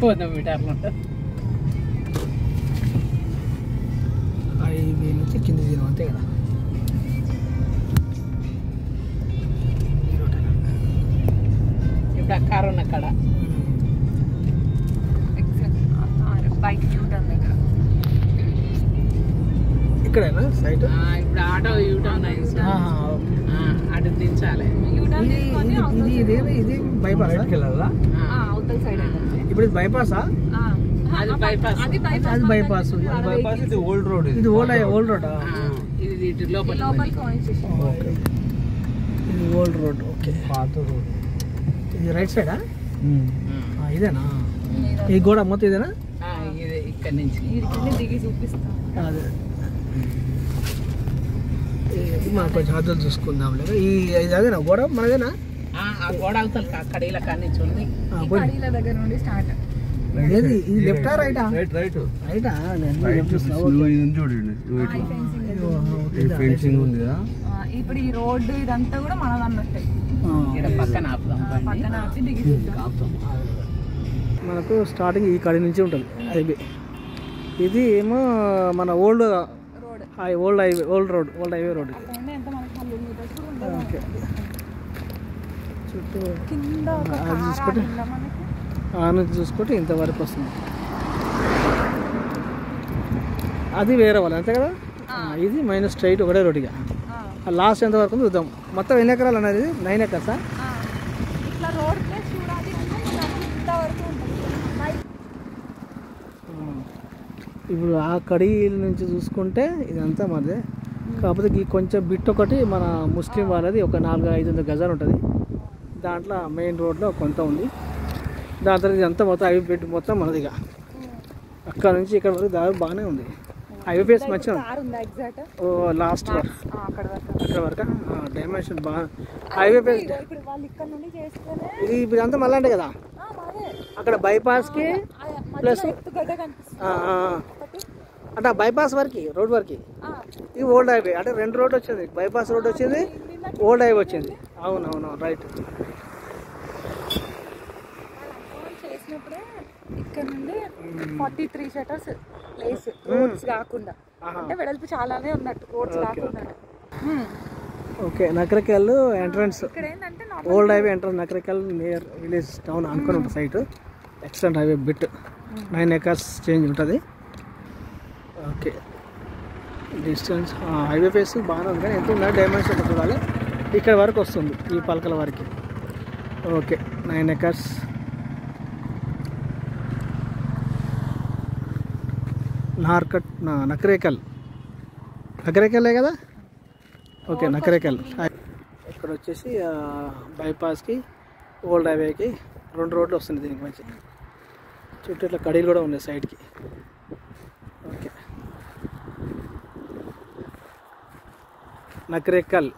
100 మీటర్లు ఉంటుంది. హైవే నుంచి కింద దినం అంతే కదా. ఇప్పుడు ఆ కారు ఉన్న అక్కడ బైక్ యూటర్న్ దగ్గర ఇక్కడేనా సైట్? ఇప్పుడు ఆటో యూటర్న్ అటు దించాలి. ఇది బైపాస్ అవతల సైడ్ ఇప్పుడు ఇది బైపాసా? అది బైపాస్. అది బైపాస్. ఇది ఓల్డ్ రోడ్. ఇది ఓల్డ్ రోడ్. ఇది ఇటు లోపల ఓకే, ఇది ఓల్డ్ రోడ్. ఓకే, పాత రోడ్. ఇది రైట్ సైడా? ఇదేనా ఈ గోడ మొత్తం? ఇదేనా? ఇది ఇక్కడ నుంచి దిగి చూపిస్తాను. అదే మనం కొంచెం అద్దలు చూసుకుందాం. లేదా ఇది అదేనా గోడ మనదేనా? ఆ గోడ అవతల అక్కడ ఇలా నుంచి ఉంది. దగ్గర నుండి స్టార్ట్. ఏది ఇది లెఫ్టా రైటా? రైట్ రైటా? చూడండి, ఫెన్సింగ్ ఉంది కదా. ఇప్పుడు ఈ రోడ్డు ఇదంతా కూడా మనది అన్నట్టే. ఇక్కడ పక్కన ఆపుదాం. పక్కన ఆపి దిగి చూద్దాం. మనకు స్టార్టింగ్ ఈ కడి నుంచి ఉంటుంది హైవే. ఇది ఏమో మన ఓల్డ్ హైవే రోడ్. ఓకే, చుట్టూ అది చూసుకుంటే ఆ నుంచి చూసుకుంటే ఇంతవరకు వస్తుంది. అది వేరే వాళ్ళు అంతే కదా. ఇది మైనస్ స్ట్రైట్ ఒకటే రోడ్డుగా. లాస్ట్ ఎంత వరకు చూద్దాం. మొత్తం ఎన్ని ఎకరాలు అనేది? 9 ఎకర్సా? ఇట్లా రోడ్ ప్లేస్ చూడాలి ఇంతవరకు ఉంటుంది. ఇప్పుడు ఆ కడి నుంచి చూసుకుంటే ఇదంతా మనదే. కాకపోతే ఈ కొంచెం బిట్ ఒకటి మన ముస్లిం వాళ్ళది, ఒక 400-500 గజాలు ఉంటుంది. దాంట్లో మెయిన్ రోడ్లో కొంత ఉంది. దాని తర్వాత ఇదంతా మొత్తం హైవే పెట్టి మొత్తం మనదిగా. అక్కడ నుంచి ఇక్కడ వరకు దాదాపు బాగానే ఉంది. హైవే ఫేస్ మంచిగా లాస్ట్ అక్కడ వరకు డైమెన్షన్ బాగా హైవే ఫేస్. ఇది ఇప్పుడు అంతా మళ్ళీ అంటే కదా అక్కడ బైపాస్కి ప్లస్ అంటే బైపాస్ వరకు రోడ్ వరకు ఇది ఓల్డ్ హైవే. అంటే 2 రోడ్ వచ్చింది, బైపాస్ రోడ్ వచ్చింది, ఓల్డ్ హైవే వచ్చింది. అవునవును, రైట్. చేసినప్పుడే ఇక్కడ నుండి 43 షట్టర్స్ ప్లేస్ రోడ్స్ కాకుండా, అంటే వెడల్పు చాలానే ఉన్నట్టు రోడ్స్ కాకుండా. Okay, Nakrekal entrance old highway entrance Nakrekal near village town అనుకుని ఉంటుంది site. Extent highway bit 9 acres change ఉంటుంది. ఓకే, డిస్టెన్స్ హైవే ఫేస్ బాగానే ఉంది కానీ ఎంత ఉందా డైమెన్షన్ చూడాలి. ఇక్కడ వరకు వస్తుంది ఈ పలకల వరకు. Okay, 9 acres. నకరేకల్లే కదా. ఓకే, నకరేకల్. ఇక్కడ వచ్చేసి బైపాస్కి ఓల్డ్ హైవేకి 2 రోడ్లు వస్తుంది దీనికి మంచి. చుట్టూ ఇట్లా కడీలు కూడా ఉన్నాయి సైడ్కి. ఓకే, నకరేకల్.